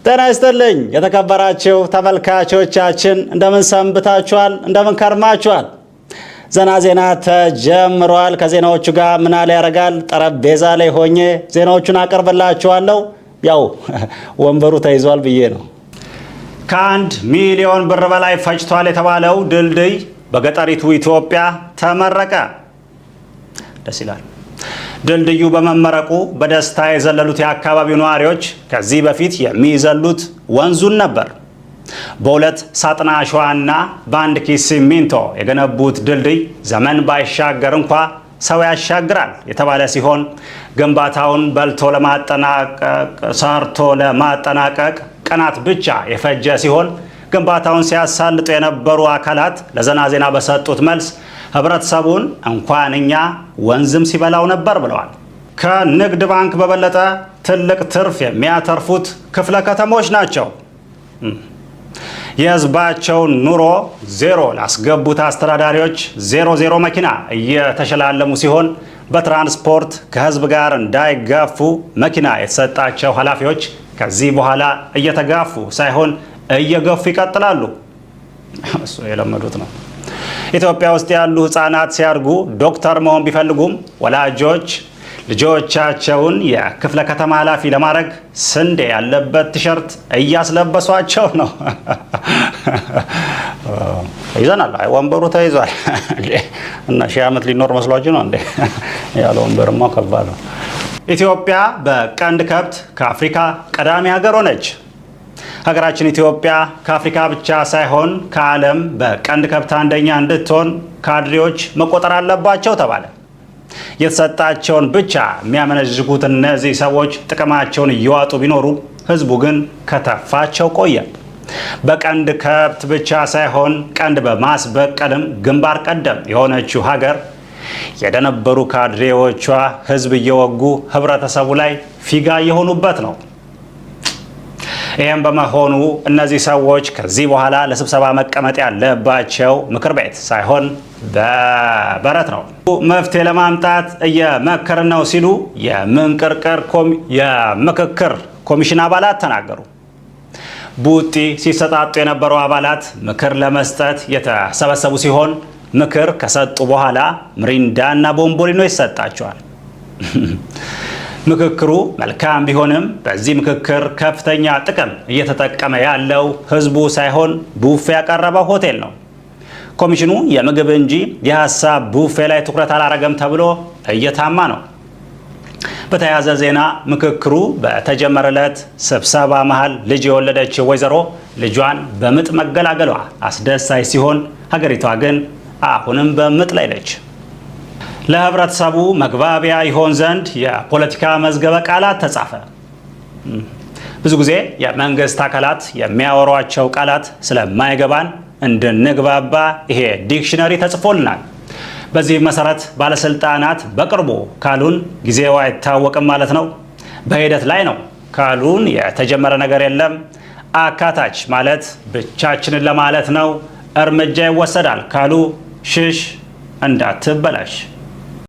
ጤና ይስጥልኝ የተከበራችሁ ተመልካቾቻችን፣ እንደምን ሰንብታችኋል? እንደምን ከርማችኋል? ዘና ዜና ተጀምሯል። ከዜናዎቹ ጋር ምናለ ያረጋል ጠረጴዛ ላይ ሆኜ ዜናዎቹን አቀርብላችኋለሁ። ያው ወንበሩ ተይዟል ብዬ ነው። ከ1 ሚሊዮን ብር በላይ ፈጅቷል የተባለው ድልድይ በገጠሪቱ ኢትዮጵያ ተመረቀ። ደስ ይላል። ድልድዩ በመመረቁ በደስታ የዘለሉት የአካባቢው ነዋሪዎች ከዚህ በፊት የሚዘሉት ወንዙን ነበር። በሁለት ሳጥና አሸዋና በአንድ ኪስ ሲሚንቶ የገነቡት ድልድይ ዘመን ባይሻገር እንኳ ሰው ያሻግራል የተባለ ሲሆን ግንባታውን ሰርቶ ለማጠናቀቅ ቀናት ብቻ የፈጀ ሲሆን ግንባታውን ሲያሳልጡ የነበሩ አካላት ለዘና ዜና በሰጡት መልስ ህብረተሰቡን እንኳን እኛ ወንዝም ሲበላው ነበር ብለዋል። ከንግድ ባንክ በበለጠ ትልቅ ትርፍ የሚያተርፉት ክፍለ ከተሞች ናቸው። የህዝባቸውን ኑሮ ዜሮ ላስገቡት አስተዳዳሪዎች 00 መኪና እየተሸላለሙ ሲሆን በትራንስፖርት ከህዝብ ጋር እንዳይጋፉ መኪና የተሰጣቸው ኃላፊዎች ከዚህ በኋላ እየተጋፉ ሳይሆን እየገፉ ይቀጥላሉ። እሱ የለመዱት ነው። ኢትዮጵያ ውስጥ ያሉ ህፃናት ሲያድጉ ዶክተር መሆን ቢፈልጉም ወላጆች ልጆቻቸውን የክፍለ ከተማ ኃላፊ ለማድረግ ስንዴ ያለበት ቲሸርት እያስለበሷቸው ነው። ይዘናል። አይ ወንበሩ ተይዟል እና 1000 ዓመት ሊኖር መስሏችሁ ነው እንዴ? ያለ ወንበርማ ከባድ ነው። ኢትዮጵያ በቀንድ ከብት ከአፍሪካ ቀዳሚ ሀገር ሆነች። ሀገራችን ኢትዮጵያ ከአፍሪካ ብቻ ሳይሆን ከዓለም በቀንድ ከብት አንደኛ እንድትሆን ካድሬዎች መቆጠር አለባቸው ተባለ። የተሰጣቸውን ብቻ የሚያመነዥጉት እነዚህ ሰዎች ጥቅማቸውን እየዋጡ ቢኖሩ ህዝቡ ግን ከተፋቸው ቆየ። በቀንድ ከብት ብቻ ሳይሆን ቀንድ በማስበቀልም ግንባር ቀደም የሆነችው ሀገር የደነበሩ ካድሬዎቿ ህዝብ እየወጉ ህብረተሰቡ ላይ ፊጋ እየሆኑበት ነው። ይህም በመሆኑ እነዚህ ሰዎች ከዚህ በኋላ ለስብሰባ መቀመጥ ያለባቸው ምክር ቤት ሳይሆን በበረት ነው። መፍትሄ ለማምጣት እየመከርን ነው ሲሉ የምክክር ኮሚሽን አባላት ተናገሩ። ቡጢ ሲሰጣጡ የነበሩ አባላት ምክር ለመስጠት የተሰበሰቡ ሲሆን ምክር ከሰጡ በኋላ ምሪንዳና ቦምቦሊኖ ይሰጣቸዋል። ምክክሩ መልካም ቢሆንም በዚህ ምክክር ከፍተኛ ጥቅም እየተጠቀመ ያለው ህዝቡ ሳይሆን ቡፌ ያቀረበው ሆቴል ነው። ኮሚሽኑ የምግብ እንጂ የሀሳብ ቡፌ ላይ ትኩረት አላረገም ተብሎ እየታማ ነው። በተያያዘ ዜና ምክክሩ በተጀመረለት ስብሰባ መሃል ልጅ የወለደችው ወይዘሮ ልጇን በምጥ መገላገሏ አስደሳች ሲሆን ሀገሪቷ ግን አሁንም በምጥ ላይ ነች። ለህብረተሰቡ መግባቢያ ይሆን ዘንድ የፖለቲካ መዝገበ ቃላት ተጻፈ። ብዙ ጊዜ የመንግስት አካላት የሚያወሯቸው ቃላት ስለማይገባን እንድንግባባ ይሄ ዲክሽነሪ ተጽፎልናል። በዚህ መሰረት ባለስልጣናት በቅርቡ ካሉን ጊዜው አይታወቅም ማለት ነው፣ በሂደት ላይ ነው ካሉን የተጀመረ ነገር የለም፣ አካታች ማለት ብቻችንን ለማለት ነው፣ እርምጃ ይወሰዳል ካሉ ሽሽ እንዳትበላሽ።